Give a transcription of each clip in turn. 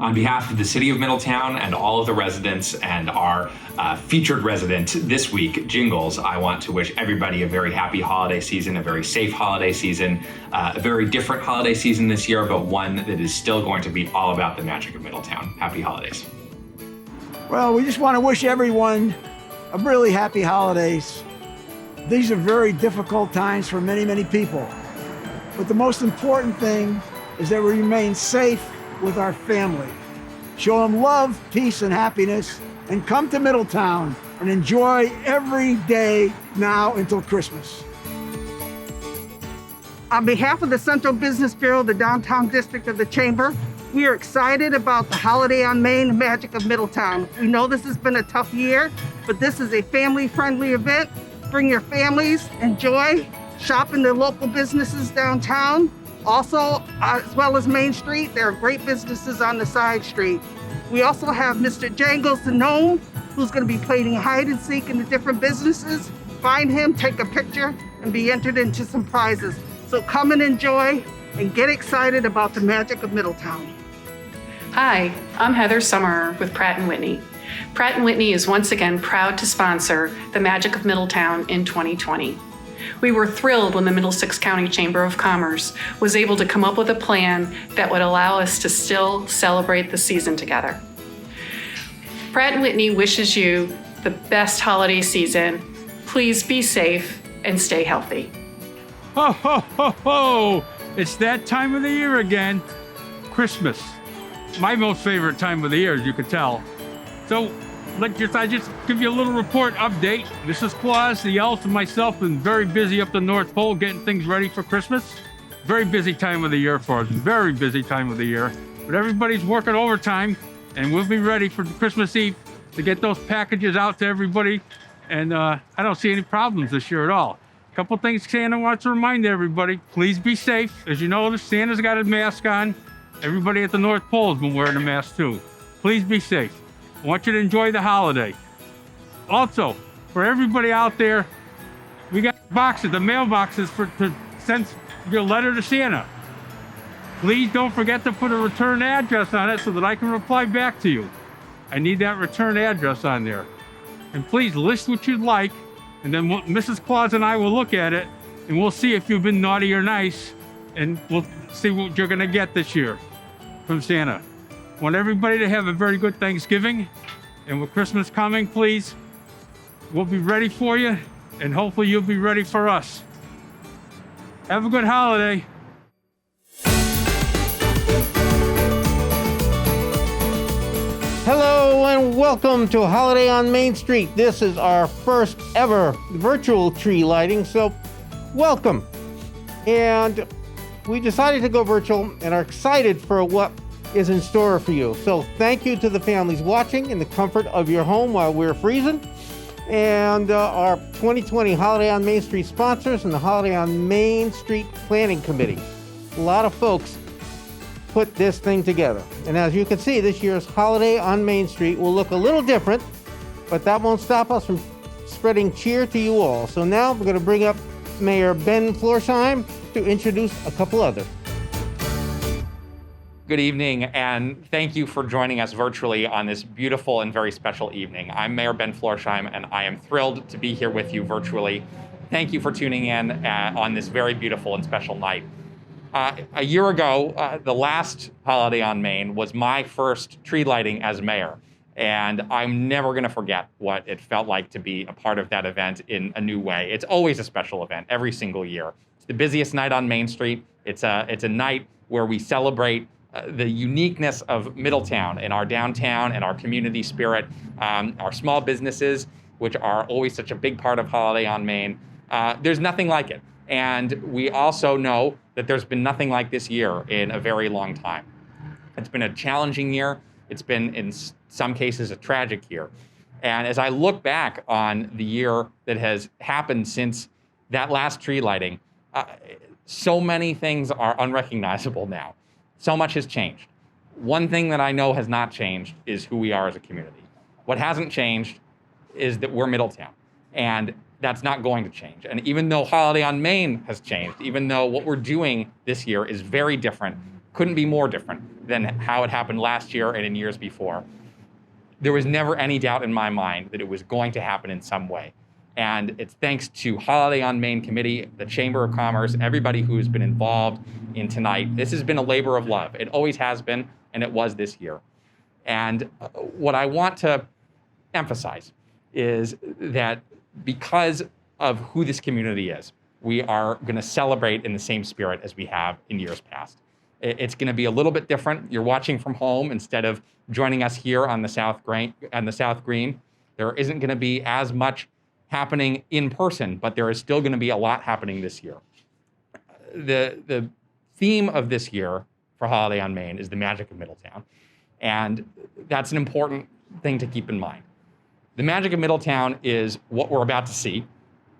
On behalf of the City of Middletown and all of the residents and our featured resident this week, Jingles, I want to wish everybody a very happy holiday season, a very safe holiday season, a very different holiday season this year, but one that is still going to be all about the magic of Middletown. Happy holidays. Well, we just want to wish everyone a really happy holidays. These are very difficult times for many, many people. But the most important thing is that we remain safe with our family. Show them love, peace, and happiness, and come to Middletown and enjoy every day now until Christmas. On behalf of the Central Business Bureau, the Downtown District of the Chamber, we are excited about the Holiday on Main, the magic of Middletown. We know this has been a tough year, but this is a family-friendly event. Bring your families, enjoy, shop in the local businesses downtown. Also, as well as Main Street, there are great businesses on the side street. We also have Mr. Jangles the Gnome, who's going to be playing hide and seek in the different businesses. Find him, take a picture, and be entered into some prizes. So come and enjoy and get excited about the magic of Middletown. Hi, I'm Heather Summerer with Pratt & Whitney. Pratt & Whitney is once again proud to sponsor the Magic of Middletown in 2020. We were thrilled when the Middlesex County Chamber of Commerce was able to come up with a plan that would allow us to still celebrate the season together. Pratt & Whitney wishes you the best holiday season. Please be safe and stay healthy. Ho, ho, ho, ho! It's that time of the year again, Christmas. My most favorite time of the year, as you can tell. So, I just give you a little report update. Mrs. Claus, the elves, and myself have been very busy up the North Pole getting things ready for Christmas. Very busy time of the year for us, very busy time of the year. But everybody's working overtime, and we'll be ready for Christmas Eve to get those packages out to everybody. And I don't see any problems this year at all. A couple things Santa wants to remind everybody, please be safe. As you know, Santa's got his mask on. Everybody at the North Pole has been wearing a mask too. Please be safe. I want you to enjoy the holiday. Also, for everybody out there, we got boxes, the mailboxes to send your letter to Santa. Please don't forget to put a return address on it so that I can reply back to you. I need that return address on there. And please list what you'd like, and then Mrs. Claus and I will look at it, and we'll see if you've been naughty or nice, and we'll see what you're gonna get this year from Santa. I want everybody to have a very good Thanksgiving, and with Christmas coming, please, we'll be ready for you, and hopefully you'll be ready for us. Have a good holiday. Hello and welcome to Holiday on Main Street. This is our first ever virtual tree lighting, so welcome. And we decided to go virtual and are excited for what is in store for you. So thank you to the families watching in the comfort of your home while we're freezing. And our 2020 Holiday on Main Street sponsors and the Holiday on Main Street Planning Committee. A lot of folks put this thing together. And as you can see, this year's Holiday on Main Street will look a little different, but that won't stop us from spreading cheer to you all. So now we're going to bring up Mayor Ben Florsheim to introduce a couple others. Good evening, and thank you for joining us virtually on this beautiful and very special evening. I'm Mayor Ben Florsheim, and I am thrilled to be here with you virtually. Thank you for tuning in on this very beautiful and special night. A year ago, the last Holiday on Main was my first tree lighting as mayor, and I'm never going to forget what it felt like to be a part of that event in a new way. It's always a special event every single year. It's the busiest night on Main Street. It's a night where we celebrate the uniqueness of Middletown and our downtown and our community spirit, our small businesses, which are always such a big part of Holiday on Main. There's nothing like it. And we also know that there's been nothing like this year in a very long time. It's been a challenging year. It's been, in some cases, a tragic year. And as I look back on the year that has happened since that last tree lighting, so many things are unrecognizable now. So much has changed. One thing that I know has not changed is who we are as a community. What hasn't changed is that we're Middletown. And that's not going to change. And even though Holiday on Main has changed, even though what we're doing this year is very different couldn't be more different than how it happened last year and in years before. There was never any doubt in my mind that it was going to happen in some way. And it's thanks to Holiday on Main Committee, the Chamber of Commerce, everybody who's been involved in tonight. This has been a labor of love. It always has been, and it was this year. And what I want to emphasize is that because of who this community is, we are going to celebrate in the same spirit as we have in years past. It's going to be a little bit different. You're watching from home instead of joining us here on the South Green. There isn't going to be as much happening in person, but there is still going to be a lot happening this year. The theme of this year for Holiday on Main is the magic of Middletown, and that's an important thing to keep in mind. The magic of Middletown is what we're about to see.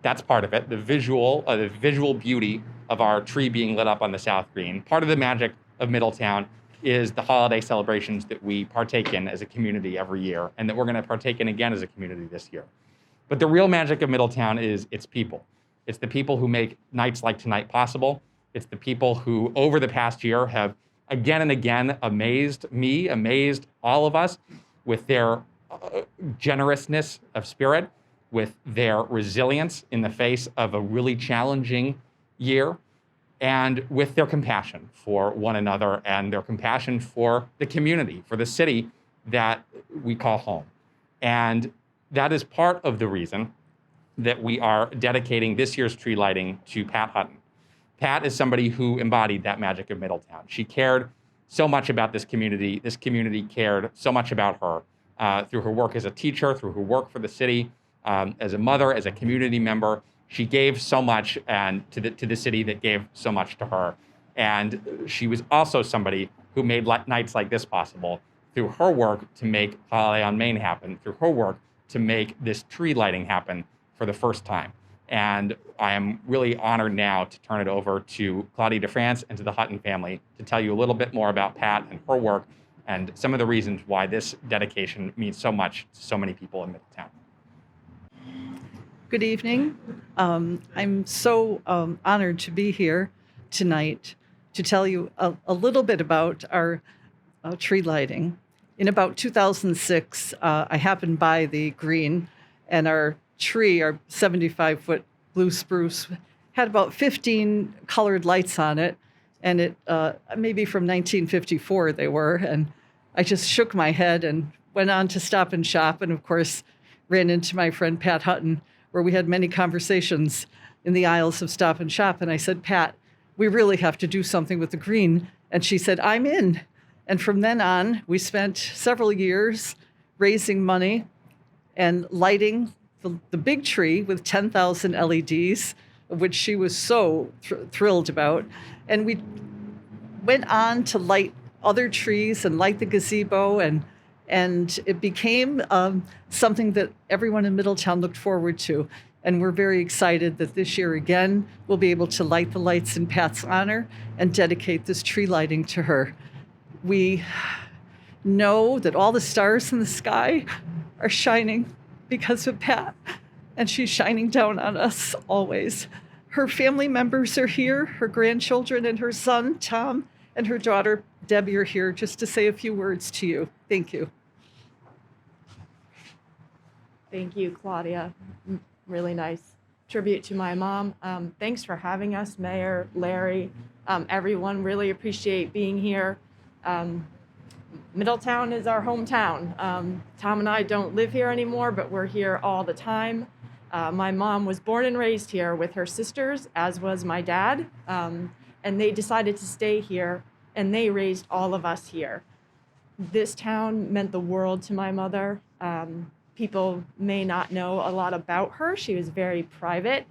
That's part of it, the visual beauty of our tree being lit up on the South Green. Part of the magic of Middletown is the holiday celebrations that we partake in as a community every year, and that we're going to partake in again as a community this year. But the real magic of Middletown is its people. It's the people who make nights like tonight possible. It's the people who, over the past year, have again and again amazed me, amazed all of us with their generousness of spirit, with their resilience in the face of a really challenging year, and with their compassion for one another and their compassion for the community, for the city that we call home. And that is part of the reason that we are dedicating this year's tree lighting to Pat Hutton. Pat is somebody who embodied that magic of Middletown. She cared so much about this community. This community cared so much about her through her work as a teacher, through her work for the city, as a mother, as a community member. She gave so much and to the city that gave so much to her. And she was also somebody who made nights like this possible through her work to make Holiday on Main happen, through her work to make this tree lighting happen for the first time. And I am really honored now to turn it over to Claudia DeFrance and to the Hutton family to tell you a little bit more about Pat and her work and some of the reasons why this dedication means so much to so many people in Middletown. Good evening. I'm so honored to be here tonight to tell you a little bit about our tree lighting. In about 2006, I happened by the green, and our tree, our 75-foot blue spruce, had about 15 colored lights on it, and it maybe from 1954 they were, and I just shook my head and went on to Stop and Shop, and of course ran into my friend Pat Hutton, where we had many conversations in the aisles of Stop and Shop. And I said, Pat, we really have to do something with the green. And she said, I'm in. And from then on, we spent several years raising money and lighting the big tree with 10,000 LEDs, which she was so thrilled about. And we went on to light other trees and light the gazebo, and it became something that everyone in Middletown looked forward to. And we're very excited that this year again, we'll be able to light the lights in Pat's honor and dedicate this tree lighting to her. We know that all the stars in the sky are shining because of Pat, and she's shining down on us always. Her family members are here, her grandchildren and her son, Tom, and her daughter, Debbie, are here just to say a few words to you. Thank you. Thank you, Claudia. Really nice tribute to my mom. Thanks for having us, Mayor, Larry, everyone. Really appreciate being here. Middletown is our hometown. Tom and I don't live here anymore, but we're here all the time. My mom was born and raised here with her sisters, as was my dad, and they decided to stay here, and they raised all of us here. This town meant the world to my mother. People may not know a lot about her. She was very private,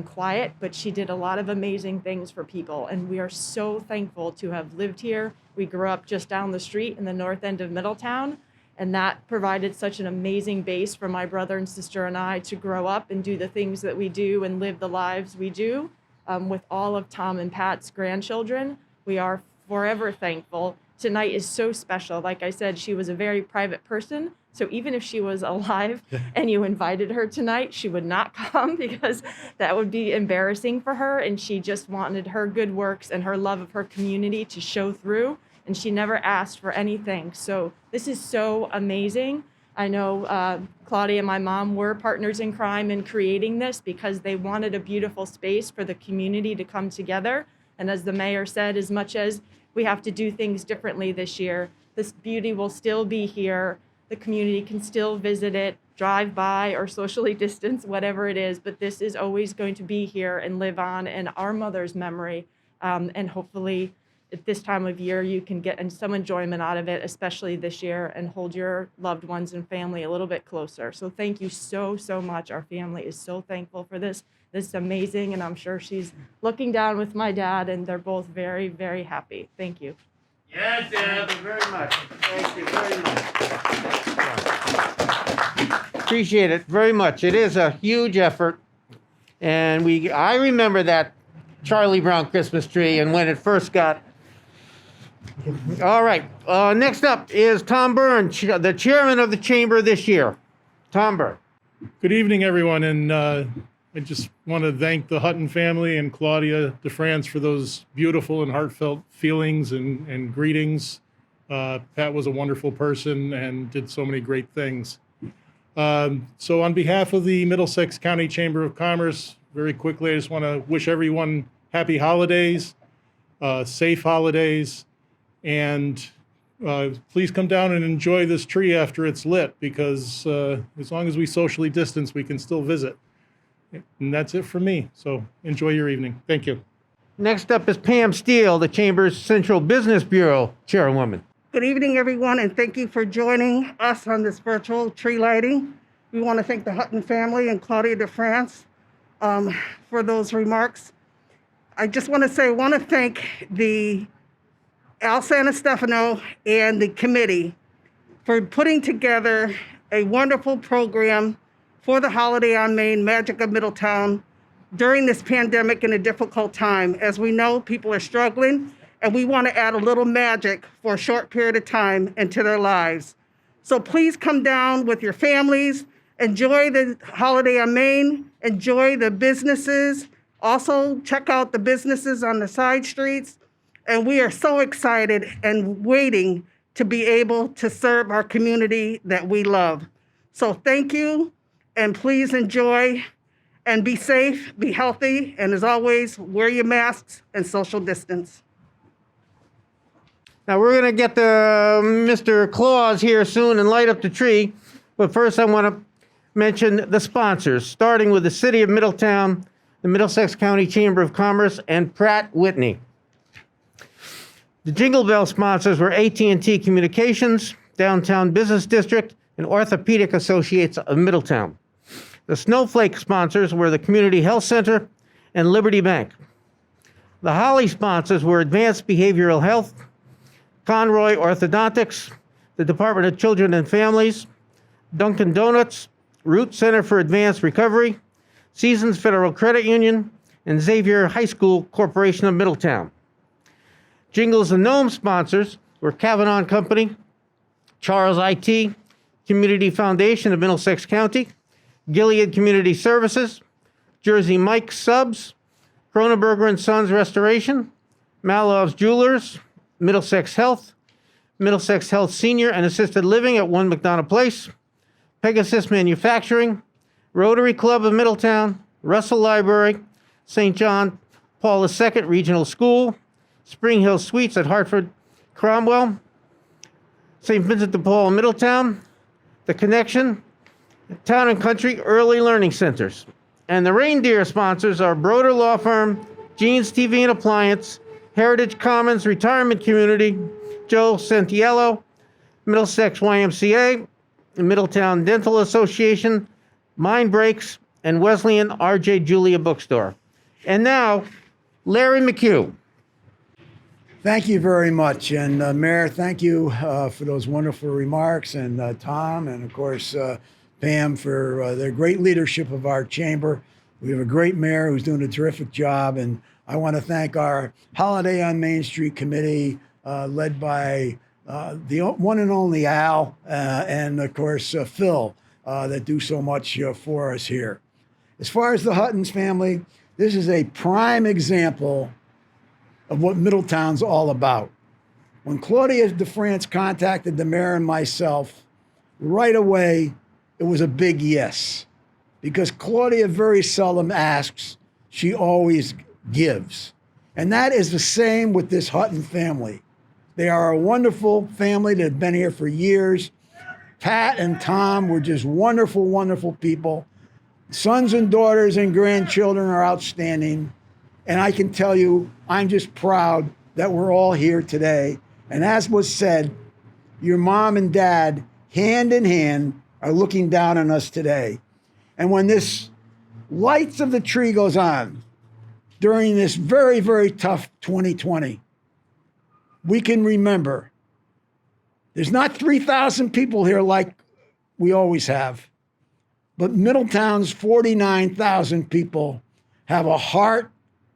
quiet, but she did a lot of amazing things for people. And we are so thankful to have lived here. We grew up just down the street in the north end of Middletown, and that provided such an amazing base for my brother and sister and I to grow up and do the things that we do and live the lives we do. With all of Tom and Pat's grandchildren, we are forever thankful. Tonight is so special. Like I said, she was a very private person, So even if she was alive and you invited her tonight, she would not come because that would be embarrassing for her. And she just wanted her good works and her love of her community to show through. And she never asked for anything. So this is so amazing. I know Claudia and my mom were partners in crime in creating this because they wanted a beautiful space for the community to come together. And as the mayor said, as much as we have to do things differently this year, this beauty will still be here. The community can still visit it, drive by, or socially distance, whatever it is. But this is always going to be here and live on in our mother's memory. And hopefully at this time of year, you can get some enjoyment out of it, especially this year, and hold your loved ones and family a little bit closer. So thank you so, so much. Our family is so thankful for this. This is amazing, and I'm sure she's looking down with my dad, and they're both very, very happy. Thank you. Yes, Deb, very much. Thank you very much. Appreciate it very much. It is a huge effort, and I remember that Charlie Brown Christmas tree, and when it first got. All right. Next up is Tom Byrne, the chairman of the chamber this year. Tom Byrne. Good evening, everyone, and I just want to thank the Hutton family and Claudia DeFrance for those beautiful and heartfelt feelings and greetings. Pat was a wonderful person and did so many great things. So on behalf of the Middlesex County Chamber of Commerce, very quickly, I just want to wish everyone happy holidays, safe holidays, and please come down and enjoy this tree after it's lit, because as long as we socially distance, we can still visit. And that's it for me. So enjoy your evening. Thank you. Next up is Pam Steele, the Chamber's Central Business Bureau chairwoman. Good evening, everyone, and thank you for joining us on this virtual tree lighting. We want to thank the Hutton family and Claudia DeFrance for those remarks. I just want to say I want to thank the Al Sanastefano and the committee for putting together a wonderful program for the Holiday on Main Magic of Middletown during this pandemic in a difficult time. As we know, people are struggling, and we want to add a little magic for a short period of time into their lives. So please come down with your families, enjoy the Holiday on Main, enjoy the businesses. Also, check out the businesses on the side streets. And we are so excited and waiting to be able to serve our community that we love. So thank you, and please enjoy and be safe, be healthy, and as always, wear your masks and social distance. Now we're going to get the Mr. Claus here soon and light up the tree. But first I want to mention the sponsors, starting with the City of Middletown, the Middlesex County Chamber of Commerce, and Pratt Whitney. The Jingle Bell sponsors were AT&T Communications, Downtown Business District, and Orthopedic Associates of Middletown. The Snowflake sponsors were the Community Health Center and Liberty Bank. The Holly sponsors were Advanced Behavioral Health, Conroy Orthodontics, the Department of Children and Families, Dunkin' Donuts, Root Center for Advanced Recovery, Seasons Federal Credit Union, and Xavier High School Corporation of Middletown. Jingles and Gnome sponsors were Kavanaugh Company, Charles IT, Community Foundation of Middlesex County, Gilead Community Services, Jersey Mike Subs, Cronenberger and Sons Restoration, Malov's Jewelers, Middlesex Health Senior and Assisted Living at 1 McDonough Place, Pegasus Manufacturing, Rotary Club of Middletown, Russell Library, St. John Paul II Regional School, Spring Hill Suites at Hartford Cromwell, St. Vincent de Paul Middletown, The Connection, Town and Country Early Learning Centers. And the reindeer sponsors are Broder Law Firm, Jeans TV and Appliance, Heritage Commons Retirement Community, Joe Santiello, Middlesex YMCA, Middletown Dental Association, Mind Breaks, and Wesleyan R.J. Julia Bookstore. And now, Larry McHugh. Thank you very much. And Mayor, thank you for those wonderful remarks, and Tom, and of course, Pam, for their great leadership of our chamber. We have a great mayor who's doing a terrific job, and I want to thank our Holiday on Main Street committee, led by the one and only Al, and of course Phil, that do so much for us here. As far as the Huttons family, this is a prime example of what Middletown's all about. When Claudia DeFrance contacted the mayor and myself, right away, it was a big yes. Because Claudia very seldom asks, she always gives. And that is the same with this Hutton family. They are a wonderful family that have been here for years. Pat and Tom were just wonderful, wonderful people. Sons and daughters and grandchildren are outstanding. And I can tell you, I'm just proud that we're all here today. And as was said, your mom and dad, hand in hand, are looking down on us today. And when this lights of the tree goes on during this very, very tough 2020, we can remember there's not 3,000 people here like we always have, but Middletown's 49,000 people have a heart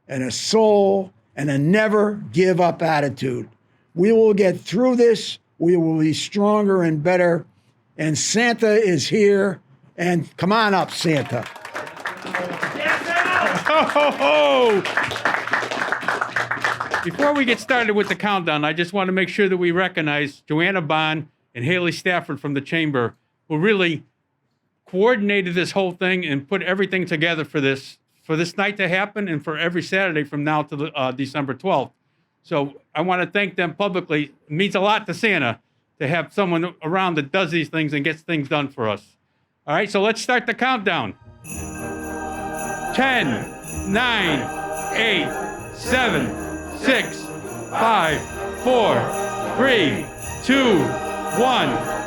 and a soul and a never give up attitude. We will get through this. We will be stronger and better. And Santa is here. And come on up, Santa. Before we get started with the countdown, I just want to make sure that we recognize Joanna Bond and Haley Stafford from the Chamber, who really coordinated this whole thing and put everything together for this night to happen and for every Saturday from now to the, December 12th. So I want to thank them publicly. It means a lot to Santa to have someone around that does these things and gets things done for us. All right, so let's start the countdown. 10, 9, 8, 7, 6, 5, 4, 3, 2, 1.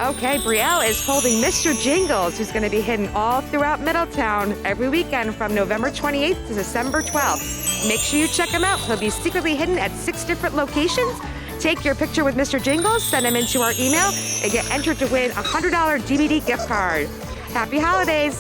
Okay, Brielle is holding Mr. Jingles, who's going to be hidden all throughout Middletown every weekend from November 28th to December 12th. Make sure you check him out. He'll be secretly hidden at 6 different locations. Take your picture with Mr. Jingles, send him into our email, and get entered to win a $100 DVD gift card. Happy holidays!